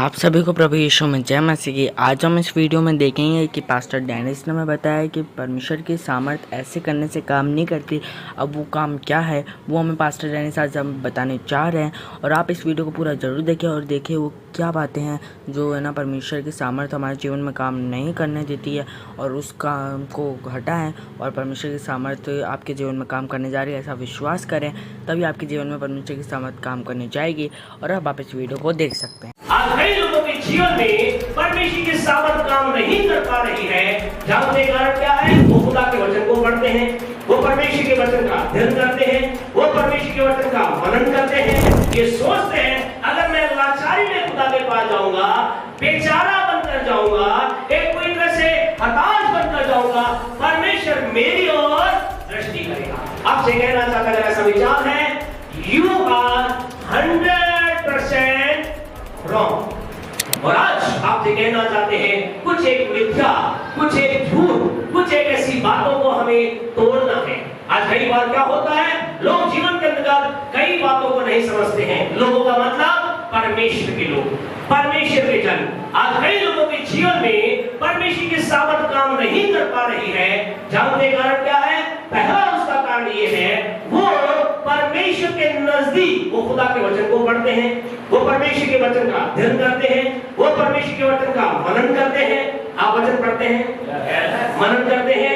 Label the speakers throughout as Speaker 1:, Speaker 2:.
Speaker 1: आप सभी को प्रभु यीशु में जय मसीह की। आज हम इस वीडियो में देखेंगे कि पास्टर डेनिस ने हमें बताया कि परमेश्वर की सामर्थ ऐसे करने से काम नहीं करती। अब वो काम क्या है वो हमें पास्टर डेनिस आज हम बताने चाह रहे हैं, और आप इस वीडियो को पूरा ज़रूर देखें और देखें वो क्या बातें हैं जो है ना परमेश्वर की सामर्थ हमारे जीवन में काम नहीं करने देती है और उस काम को हटा है, और परमेश्वर की सामर्थ आपके जीवन में काम करने जा रही है। ऐसा विश्वास करें तभी आपके जीवन में परमेश्वर की सामर्थ काम करने जाएगी। और अब आप इस वीडियो को देख सकते हैं।
Speaker 2: आज कई लोगों के जीवन में परमेश्वर की सामर्थ काम नहीं कर पा रही है। जानने का कारण क्या है? वो खुदा के वचन को पढ़ते हैं, वो परमेश्वर के वचन का अध्ययन करते हैं, वो परमेश्वर के वचन का मनन करते हैं। ये सोचते हैं अगर मैं लाचारी में खुदा के पास जाऊंगा, बेचारा बनकर जाऊंगा, एक पूरी तरह से हताश बनकर जाऊंगा, परमेश्वर मेरी ओर दृष्टि करेगा। आपसे कहना चाहता अगर ऐसा विचार है, यू आर 100% रॉन्ग। और आज आपसे कहना चाहते हैं कुछ एक मिथ्या, कुछ एक झूठ, कुछ एक ऐसी बातों को हमें तोड़ना है। आज कई बार क्या होता है, लोग जीवन के अंदर कई बातों को नहीं समझते हैं। लोगों का मतलब परमेश्वर के लोग, परमेश्वर के जन। आज कई लोगों के जीवन में परमेश्वर की सामर्थ काम नहीं कर पा रही है। जानते कारण क्या है? पहला उसका कारण ये है, वो परमेश्वर के नजदीक वो खुदा के वचन को पढ़ते हैं, वो परमेश्वर के वचन का अध्ययन करते हैं, वो परमेश्वर के वचन का मनन करते हैं। आप वचन पढ़ते हैं, मनन करते हैं,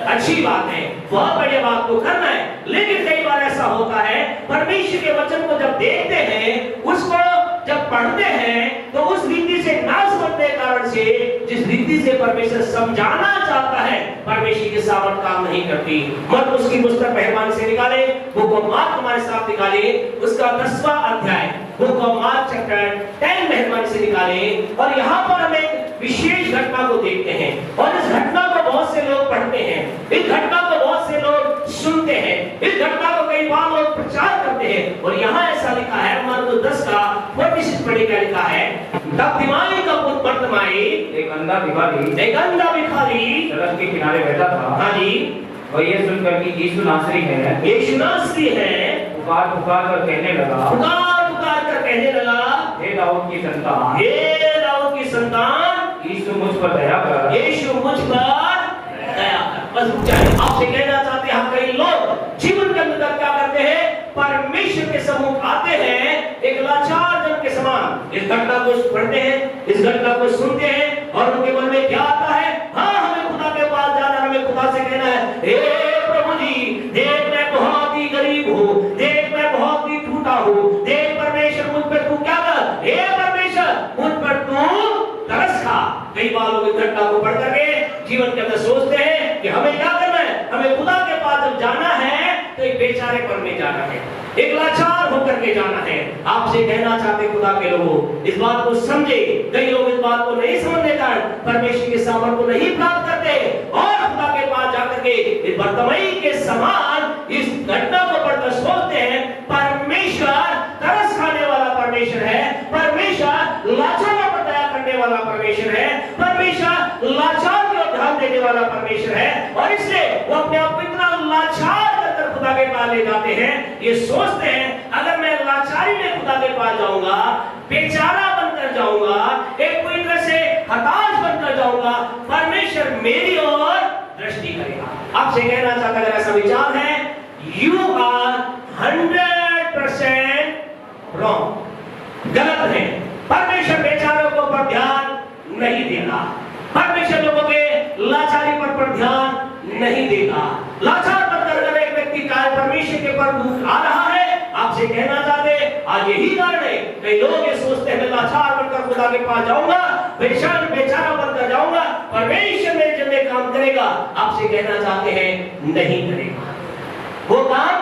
Speaker 2: अच्छी बात है, बहुत बढ़िया बात को करना है। लेकिन कई बार ऐसा होता है, परमेश्वर के वचन को जब देखते हैं, उसको जब पढ़ते हैं, तो उस रीति से ना समझने के कारण से जिस रीति से परमेश्वर समझाना चाहता है, परमेश्वर की सामर्थ काम नहीं करती। मत उसकी पुस्तक मेहरबानी से निकाले, बुक ऑफ मार्क हमारे साथ निकाले, उसका 10वां अध्याय, बुक ऑफ मार्क चैप्टर 10 मेहरबानी से निकाले। और यहाँ पर हम एक विशेष घटना को देखते हैं, और इस घटना को बहुत से लोग पढ़ते हैं, इस घटना को बहुत से लोग सुनते हैं, इस घटना को कई बार लोग प्रचार करते हैं। और यहाँ ऐसा लिखा है, मरकुस 10 का 46 पढ़े क्या लिखा है? तब तिमाई का पुत्र बर्तिमाई,
Speaker 3: एक अंधा भिखारी सड़क के किनारे बैठा था।
Speaker 2: हाँ जी।
Speaker 3: और ये सुनकर कि यीशु नासरी है,
Speaker 2: यीशु नासरी है,
Speaker 3: पुकार पुकार कर कहने लगा, हे दाऊद की संतान,
Speaker 2: हे दाऊद की संतान,
Speaker 3: यीशु मुझ पर दया कर,
Speaker 2: यीशु मुझ पर दया कर। बस आपसे कहना चाहते हैं, हम कई लोग जीवन के अंदर क्या करते हैं, परमेश्वर के सम्मुख आते हैं एक लाचार जन के समान। इस घटना को पढ़ते हैं, इस घटना को सुनते हैं, और उनके मन में क्या आता है? हाँ, हमें खुदा के पास जाना, हमें खुदा से कहना है, हे प्रभु जी, देख मैं बहुत ही गरीब हूँ, देख मैं बहुत ही टूटा हूँ, देख परमेश्वर मुझ पर तू क्या कर, हे परमेश्वर मुझ पर तू तरस खा। कई बार लोग इस घटना को पढ़ करके जीवन के अंदर सोचते हैं कि हमें क्या करना है, हमें खुदा के पास जब जाना है तो एक बेचारेपन में जाना है, एक लाचार होकर के जाना है। आपसे कहना चाहते खुदा के लोगों, इस बात को समझे। कई लोग इस बात को नहीं समझने का परमेश्वर के सामर्थ को नहीं प्राप्त करते, और खुदा के पास जाकर के इस बर्तिमाई के समान इस घटना को पढ़कर सोचते हैं परमेश्वर तरस खाने वाला परमेश्वर है, परमेश्वर लाचारों पर दया करने वाला परमेश्वर है, परमेश्वर लाचार को ध्यान देने वाला परमेश्वर है। और इसलिए वो अपने आप को इतना लाचार कर खुदा के पास ले जाते हैं। ये सोचते हैं अगर मैं लाचारी में खुदा के पास जाऊंगा, बेचारा बनकर जाऊंगा, एक पूरी तरह से हताश बनकर जाऊंगा, परमेश्वर मेरी ओर दृष्टि करेगा। आपसे कहना चाहता अगर ऐसा विचार है, यू आर 100% रॉन्ग, गलत है। परमेश्वर बेचारों को पर ध्यान नहीं देगा, परमेश्वर लोगों के लाचारी पर ध्यान नहीं देगा। लाचार बनकर अगर एक व्यक्ति का परमेश्वर के पर आ रहा है, आपसे कहना चाहते आज यही कारण है, कई लोग ये सोचते हैं मैं लाचार बनकर खुदा के पास जाऊंगा, बेचारा बनकर जाऊंगा, परमेश्वर मेरे जन में काम करेगा। आपसे कहना चाहते हैं नहीं करेगा, वो काम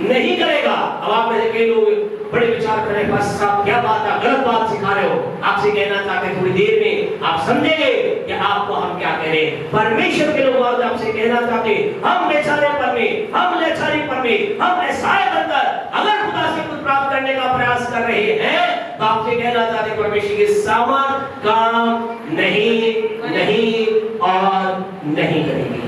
Speaker 2: नहीं करेगा। अब आप में से कई लोग बड़े विचार कर रहे हैं, बस साहब क्या बात है, गलत बात सिखा रहे हो। आपसे कहना चाहते थोड़ी देर में आप समझेंगे कि आपको हम क्या कह रहे हैं। परमेश्वर के लोग आज आपसे कहना चाहते हम बेचारेपन में, हम लाचारीपन में, हम ऐसा बनकर अगर खुदा से कुछ प्राप्त करने का प्रयास कर रहे हैं, तो आपसे कहना चाहते परमेश्वर के सामर्थ काम नहीं और नहीं करेगी।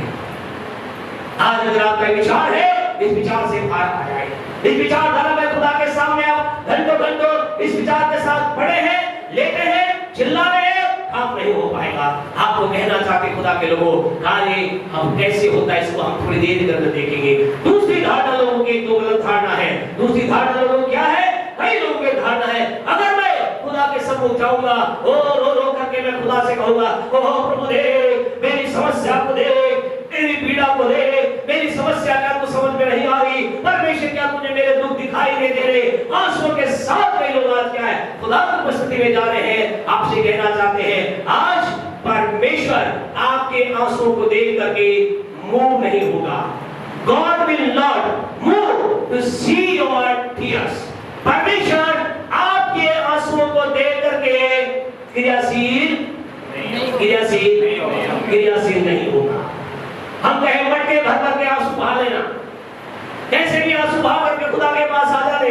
Speaker 2: आज अगर आपका विचार है, इस विचार से बाहर आ जाए, इस विचारधारा में खुदा के सामने आप घंटों इस विचार के साथ पड़े हैं, लेते हैं, चिल्ला रहे हैं, काम नहीं हो पाएगा। आपको कहना चाहते खुदा के लोगों, कार्य अब कैसे होता है इसको हम थोड़ी देर करके देखेंगे। दूसरी धारणा लोगों की दो गलत धारणा है। दूसरी धारणा लोगों की क्या है? कई लोगों की धारणा है, अगर मैं खुदा के सम्मुख जाऊंगा, ओ रो रो करके मैं खुदा से कहूंगा, ओ प्रभु देख मेरी समस्या को देख, मेरी पीड़ा को देख, मेरी समस्या क्या तू समझ में नहीं आ रही, परमेश्वर क्या तुझे मेरे दुख दिखाई नहीं दे रहे। आंसुओं के साथ कई लोग आज क्या है, खुदा की उपस्थिति में जा रहे हैं। आपसे कहना चाहते हैं, आज परमेश्वर आपके आंसुओं को देख करके मूव नहीं होगा। God will not move to see your tears. परमेश्वर आपके आंसुओं को देख करके क्रियाशील नहीं होगा। हम कहें मटके भर भर के आंसू बहा लेना, कैसे भी आंसू बहा करके खुदा के पास आ जाते।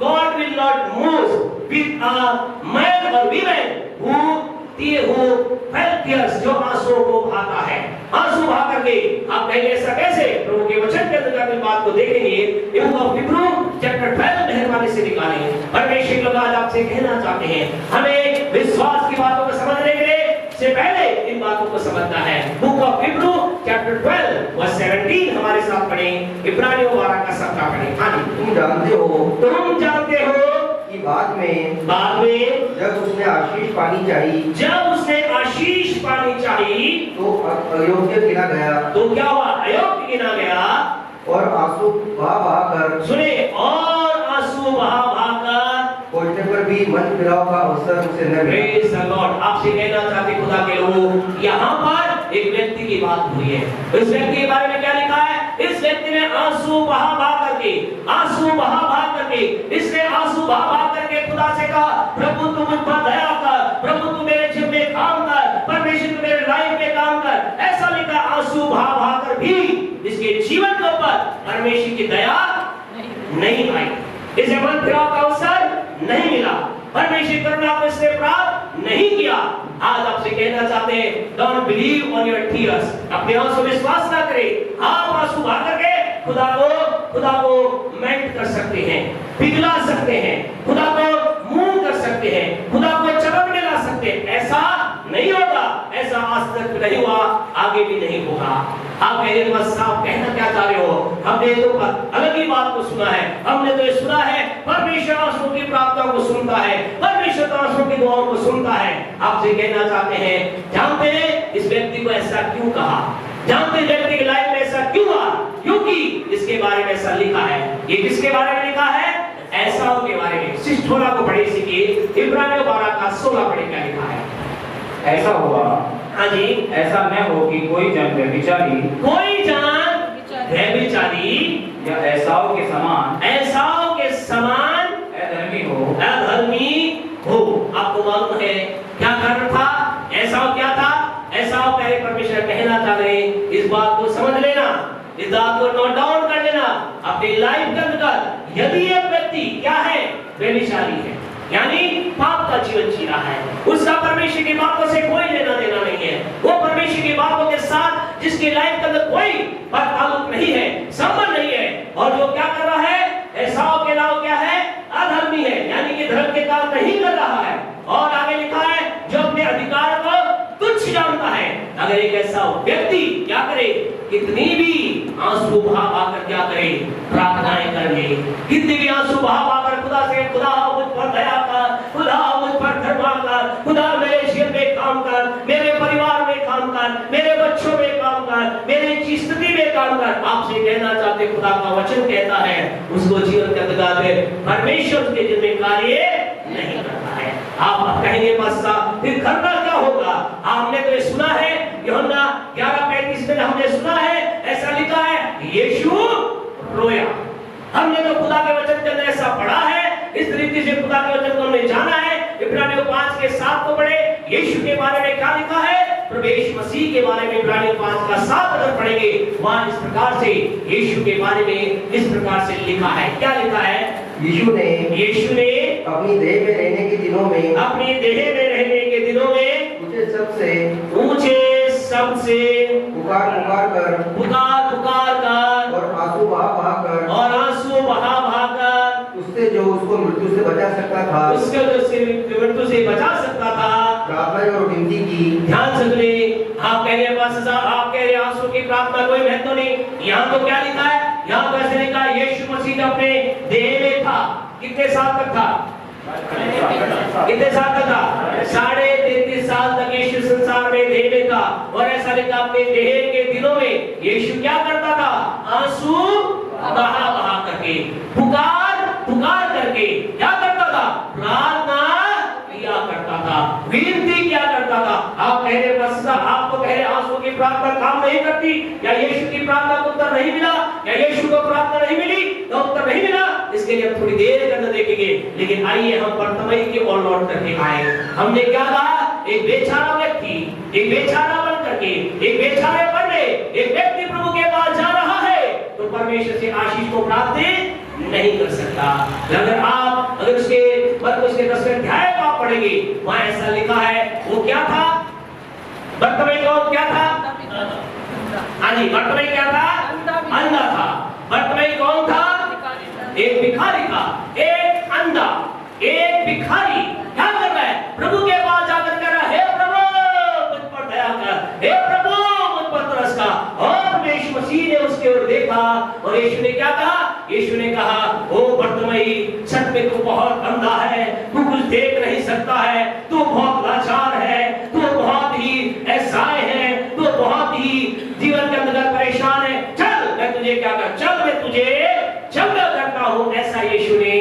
Speaker 2: God will not move with a man or women who felt tears, जो आंसुओं को बहाता है। आंसू बहा करके आप कहेंगे ऐसा कैसे? प्रभु के वचन के अंदर इस बात को देखेंगे। बुक ऑफ हिब्रू चैप्टर 12 मेहरबानी से निकालेंगे। परमेश्वर लोग आज आपसे कहना चाहते हैं, हमें विश्वास की बातों को समझने के लिए से पहले इन बातों को समझना है। Book of Hebrew chapter 12 verse 17 हमारे साथ पढ़ें। इब्रानियों 12 का 17 पढ़ें। हाँ जी। तुम जानते हो कि बाद में
Speaker 4: जब उसने आशीष पानी चाहिए तो अयोग्य गिना गया।
Speaker 2: तो क्या हुआ? अयोग्य गिना गया
Speaker 4: और आंसू बहा कर,
Speaker 2: सुने, और आंसू बहा कर
Speaker 4: खोजने पर भी मन फिराव का अवसर उसे न मिला।
Speaker 2: Praise the Lord. आपसे कहना चाहते खुदा के लोगों, यहाँ पर एक व्यक्ति की बात हुई है। इस व्यक्ति के बारे में क्या लिखा है? इस व्यक्ति ने आंसू बहा करके इसने आंसू बहा करके खुदा से कहा, प्रभु तू मुझ पर दया कर, प्रभु तू मेरे जीवन में काम कर, परमेश्वर तू मेरे लाइफ में काम कर। ऐसा लिखा, आंसू बहा कर भी इसके जीवन के ऊपर परमेश्वर की दया नहीं आई, इसे मन फिराव का अवसर नहीं मिला, परमेश्वर करुणा को इसने प्राप्त नहीं किया। आज आपसे कहना चाहते हैं, don't believe on your tears. अपने आंसू विश्वास ना करें। आप आंसू बहा करके खुदा को मेंट कर सकते हैं, पिघला सकते हैं, खुदा को मूव कर सकते हैं, खुदा को चमक में ला सकते हैं। ऐसा नहीं होगा, ऐसा आज तक नहीं हुआ, आगे भी नहीं होगा। आप कहेंगे बस साहब कहना क्या चाह रहे हो? हमने तो अलग ही बात को सुना है। हमने तो ये सुना है परमेश्वर आंसुओं की प्रार्थना को सुनता है, परमेश्वर आंसुओं की दुआओं को सुनता है। आपसे कहना चाहते हैं, जानते हैं इस व्यक्ति को ऐसा क्यों कहा? जानते हैं व्यक्ति की लाइफ में ऐसा क्यों हुआ? क्योंकि इसके बारे में ऐसा लिखा है। ये किसके बारे में लिखा है? एसाव के बारे में। 16 को पढ़े सीखिए। इब्रानियों 12 का 16 पढ़े क्या लिखा है?
Speaker 3: ऐसा हुआ,
Speaker 2: हाँ जी,
Speaker 3: ऐसा न हो कि कोई जान व्यभिचारी या एसाव के समान अधर्मी हो। आपको मालूम है क्या कारण था? एसाव क्या था? एसाव पहले परमेश्वर कहना चाह रहे, इस बात को समझ लेना, इस बात को नोट डाउन कर लेना अपनी लाइफ के अंदर। यदि एक व्यक्ति क्या है? व्यभिचारी है, यानी पाप का जीवन जी रहा है, उसका परमेश्वर की बातों से कोई लेना देना नहीं है। वो परमेश्वर की बातों के साथ जिसकी लाइफ के अंदर कोई ताल्लुक नहीं है, संबंध नहीं है, और जो क्या कर रहा है? एसाव के नाम क्या है? अधर्मी है, यानी कि धर्म के काम नहीं कर रहा है। और आगे लिखा है, जो अपने अधिकार को तुच्छ जानता है। अगर एक ऐसा व्यक्ति क्या करे? कितनी भी आंसू बहा कर क्या करे? प्रार्थनाएं कर ले, कितनी भी आंसू बहा कर खुदा से, खुदा मुझ पर दया कर, खुदा मुझ पर करुणा कर, खुदा मेरे जीवन में काम कर, मेरे परिवार में काम कर, मेरे बच्चों में काम कर, मेरी स्थिति में काम कर। आपसे कहना चाहते खुदा का वचन कहता है, उसको जीवन के अंदर परमेश्वर उसके जीवन में कार्य नहीं करता है। आप कहेंगे बस फिर करना क्या होगा? आपने तो ये सुना है, यूहन्ना 11:35 में हमने सुना है, ऐसा लिखा है, यीशु रोया। हमने तो खुदा के वचन के अंदर ऐसा पढ़ा है, इस तरीके से खुदा के वचन को हमने जाना है। इब्रानियों 5 के 7 को पढ़े। यीशु के बारे में क्या लिखा है? प्रवेश मसीह के बारे में इब्रानियों 5 का 7 अगर पढ़ेंगे, वहां इस प्रकार से यीशु के बारे में इस प्रकार से लिखा है। क्या लिखा है?
Speaker 4: यीशु ने
Speaker 2: अपनी देह में रहने के दिनों में ऊंचे सबसे
Speaker 4: पुकार
Speaker 2: पुकार कर
Speaker 4: और आंसू बहा कर उससे जो उसको मृत्यु से बचा सकता था, प्रार्थना और विनती की।
Speaker 3: ध्यान से सुनिए, आप कह रहे हैं बस आप कह रहे हैं आंसू की प्रार्थना कोई महत्व नहीं। यहाँ तो क्या लिखा है? यहाँ तो ऐसे लिखा है यीशु मसीह अपने देह में था। कितने साल तक था? कितने साल तक था? 33.5 साल तक यीशु संसार में देह में था। और ऐसा लिखा अपने देह के दिनों में यीशु क्या करता था? आंसू बहा बहा करके, पुकार पुकार करके क्या करता था? प्रार्थना किया करता था, विनती किया करता था। आप कह रहे बस आप तो कह रहे आंसू की प्रार्थना काम नहीं करती, या यीशु की प्रार्थना को उत्तर नहीं मिला, या यीशु को प्रार्थना नहीं मिली तो उत्तर नहीं मिला। इसके लिए हम थोड़ी देर के अंदर देखेंगे, लेकिन आइए हम बर्तिमई की ओर लौट करके आए। हमने क्या कहा? एक बेचारा व्यक्ति, एक बेचारा बन करके, एक बेचारे बने एक व्यक्ति प्रभु के पास जा रहा है तो परमेश्वर से आशीष को प्राप्त नहीं कर सकता। अगर उसके 10वें अध्याय को आप पढ़ेंगे, वहां ऐसा लिखा है, वो क्या था? बर्तिमई कौन क्या था? बर्तिमई क्या था? अंधा था। बर्तिमई कौन था? एक भिखारी था, एक अंधा, एक भिखारी क्या कर रहा है? प्रभु के पास जाकर कह रहा है, हे प्रभु मुझ पर दया कर, हे प्रभु मुझ पर तरस खा। और यीशु मसीह ने उसके ओर देखा और यीशु ने क्या कहा? यीशु ने कहा, ओ बर्तिमई, सच में तू बहुत अंधा है, तू कुछ देख नहीं सकता है, तू बहुत लाचार है, तू बहुत ही असहाय है, तू बहुत ही जीवन के अंदर परेशान है। चल मैं तुझे क्या कर, चल मैं तुझे चंगा करता हूं। ऐसा यीशु ने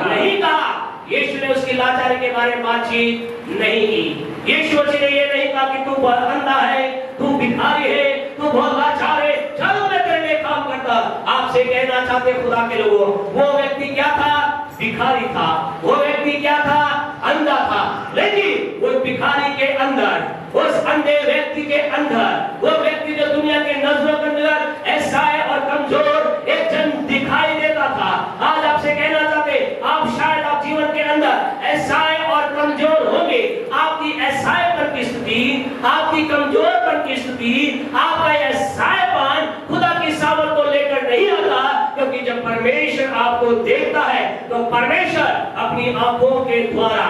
Speaker 3: नहीं कहा। यीशु ने उसकी लाचारी के बारे में बातचीत नहीं की। यीशु मसीह ने ये नहीं कहा कि तू बहुत अंधा है, तू भिखारी है, तू बहुत लाचार है, चल मैं तेरे लिए काम करता। आपसे कहना चाहते खुदा के लोगों, वो व्यक्ति क्या था? भिखारी था। वो व्यक्ति क्या था? अंधा था। लेकिन वो भिखारी के अंदर, उस अंधे व्यक्ति के अंदर, वो व्यक्ति जो दुनिया के नजरों के अंदर ऐसा है और कमजोर एक जन दिखाई देता था। आज आपसे कहना चाहते, आप शायद आप जीवन के अंदर ऐसा है और कमजोर होंगे। आपकी ऐसाईपन की स्थिति, आपकी कमजोरपन की स्थिति, आपका ऐसाईपन खुदा की सामर्थ को लेकर नहीं आता, क्योंकि जब परमेश्वर आपको देखता है तो परमेश्वर अपनी आंखों के द्वारा,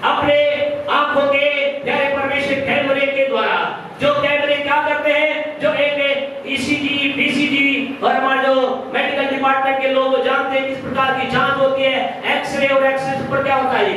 Speaker 3: अपने आंखों के प्यारे परमेश्वर कैमरे के द्वारा, जो कैमरे क्या करते हैं, जो एक ईसीजी, बीसीजी और हमारे जो मेडिकल डिपार्टमेंट के लोग जानते हैं किस प्रकार की जांच होती है, एक्सरे और एक्सरे पर क्या होता है,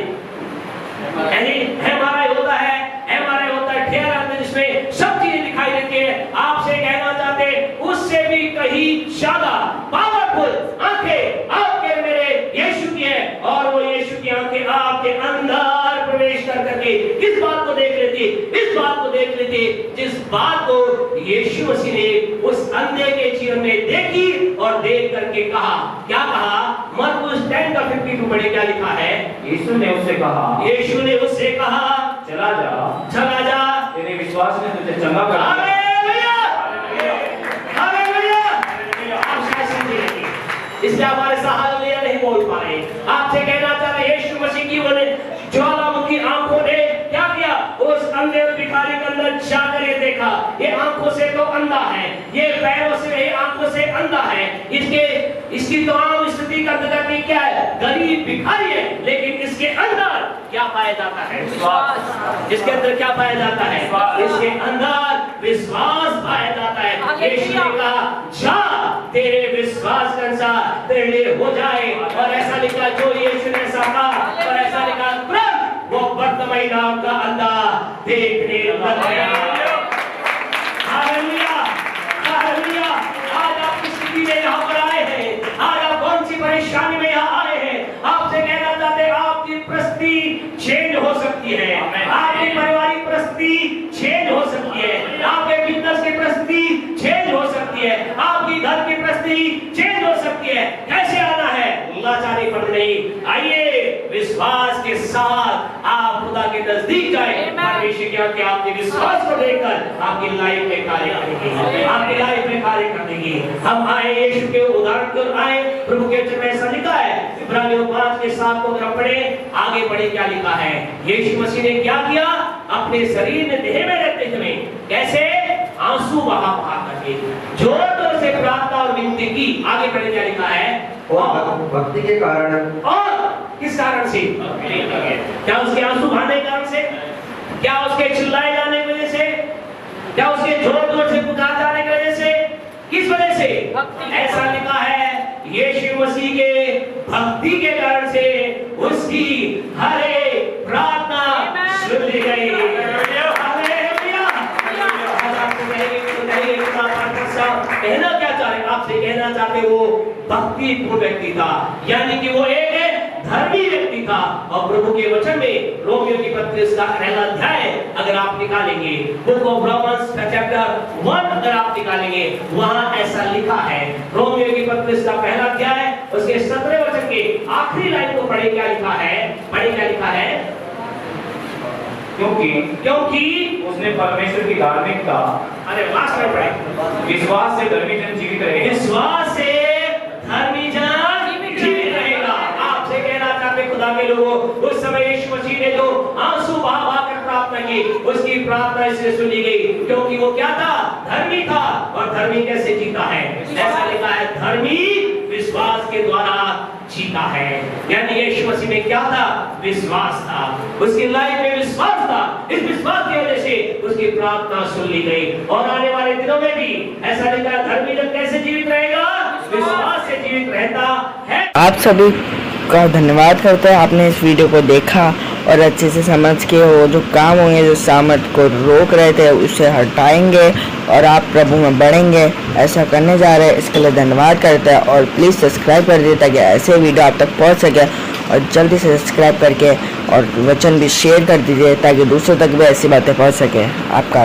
Speaker 3: एमआरआई होता है, एमआरआई होता है, ठेरा होता है, जिसमें सब चीजें दिखाई देती है। आपसे कहना चाहते उससे भी कहीं ज्यादा पावरफुल आंखें आपके मेरे यीशु की है, और वो यीशु की आंखें आपके अंदर प्रवेश कर करके किस बात को देख लेती, इस बात को देख लेती जिस बात को यीशु मसीह ने उस अंधे के जीवन में देखी और देख करके कहा। क्या कहा? मरकुस 10:52 पढ़े, क्या लिखा है?
Speaker 2: यीशु ने उससे कहा, चला जा, तेरे विश्वास ने तुझे चंगा कर दिया।
Speaker 3: इसलिए हमारे हालेलुया नहीं बोल पा रहे। आपसे कहना चाह रहे, यीशु मसीह की ज्वालामुखी आंखों ने क्या किया? उस अंधे और भिखारी के अंदर जाकर ये देखा, ये आंखों से तो अंधा है, ये पैरों से नहीं, आंखों से अंधा है, इसकी तमाम स्थिति का अंदर क्या है? गरीब भिखारी है, लेकिन इसके अंदर क्या पाया जाता है? विश्वास। इसके अंदर क्या पाया जाता है? इसके अंदर विश्वास पाया जाता है। यीशु ने कहा, जा, तेरे विश्वास के अनुसार तेरे लिए हो जाए। और ऐसा लिखा, जो यीशु ने ऐसा कहा और ऐसा लिखा, तुरंत वो बर्तिमई नाम का अंधा देखने लग गया। Hallelujah, hallelujah. आज आप किस स्थिति में यहाँ पर आए हैं? आज आप कौन सी परेशानी में यहाँ आए हैं? आपसे कहना चाहते हैं, आपकी परिस्थिति चेंज हो सकती है, आपकी पारिवारिक परिस्थिति चेंज हो सकती है, आपके बिजनेस की परिस्थिति चेंज हो सकती है, आपकी घर की परिस्थिति चेंज हो सकती है। कैसे आना है? लाचारी पर नहीं, आइए विश्वास के साथ आप खुदा के नजदीक जाए। परमेश्वर की आपके विश्वास को देखकर आपकी लाइफ में कार्य करेगी, आपकी लाइफ में कार्य करेगी। हम आए यीशु के उदाहरण पर आए, प्रभु के वचन में ऐसा लिखा है, इब्रानियों 5:7 को अगर पढ़े, आगे पढ़े क्या लिखा है? यीशु मसीह ने क्या किया? अपने शरीर में, देह में रहते समय कैसे आंसू बहा बहा करके जोर जोर से प्रार्थना और विनती की। आगे पढ़े क्या लिखा है?
Speaker 4: और भक्ति के कारण,
Speaker 3: और किस कारण से? क्या उसके आंसू बहाने
Speaker 2: क्या उसके चिल्लाए जाने की वजह से? क्या उसके जोर जोर से पुकार जाने की वजह से? किस वजह से? ऐसा लिखा है यीशु मसीह के भक्ति के कारण से उसकी हर एक प्रार्थना सुन ली गई। कहना क्या चाहे, आपसे कहना चाहते वो भक्तिपूर्ण व्यक्ति था, यानी कि वो एक धर्मी व्यक्ति था। और प्रभु के वचन में रोमियो की पत्री इसका पहला अध्याय अगर आप निकालेंगे, बुक ऑफ रोमन्स का चैप्टर 1 अगर आप निकालेंगे, वहां ऐसा लिखा है। रोमियो की पत्री इसका पहला अध्याय उसके 17वें वचन के आखिरी लाइन को पढ़े, क्या लिखा है? पढ़े क्या लिखा है? क्योंकि
Speaker 5: उसने परमेश्वर की धार्मिकता,
Speaker 2: अरे लास्ट में पढ़े,
Speaker 5: विश्वास से धर्मी जन जीवित रहेगा।
Speaker 2: विश्वास से धर्मी जन जीवित रहेगा। आपसे कहना चाहते खुदा के लोगों, उस समय यीशु मसीह ने जो आंसू बहा बहा कर प्रार्थना की, उसकी प्रार्थना इसलिए सुनी गई क्योंकि वो क्या था? धर्मी था। और धर्मी कैसे जीता है? ऐसा लिखा है धर्मी विश्वास के द्वारा जीता है। यानी यीशु मसीह में क्या था? विश्वास था। उसकी लाइफ में विश्वास था। इस विश्वास की वजह से उसकी प्रार्थना सुन ली गई। और आने वाले दिनों में भी ऐसा लिखा है धर्मी जन कैसे जीवित रहेगा? विश्वास से जीवित रहता है।
Speaker 1: आप सभी का धन्यवाद करते हैं, आपने इस वीडियो को देखा और अच्छे से समझ के वो जो काम होंगे, जो सामर्थ को रोक रहे थे, उसे हटाएंगे और आप प्रभु में बढ़ेंगे। ऐसा करने जा रहे हैं, इसके लिए धन्यवाद करते हैं। और प्लीज़ सब्सक्राइब कर दीजिए ताकि ऐसे वीडियो आप तक पहुंच सके, और जल्दी से सब्सक्राइब करके और वचन भी शेयर कर दीजिए ताकि दूसरों तक भी ऐसी बातें पहुंच सके। आपका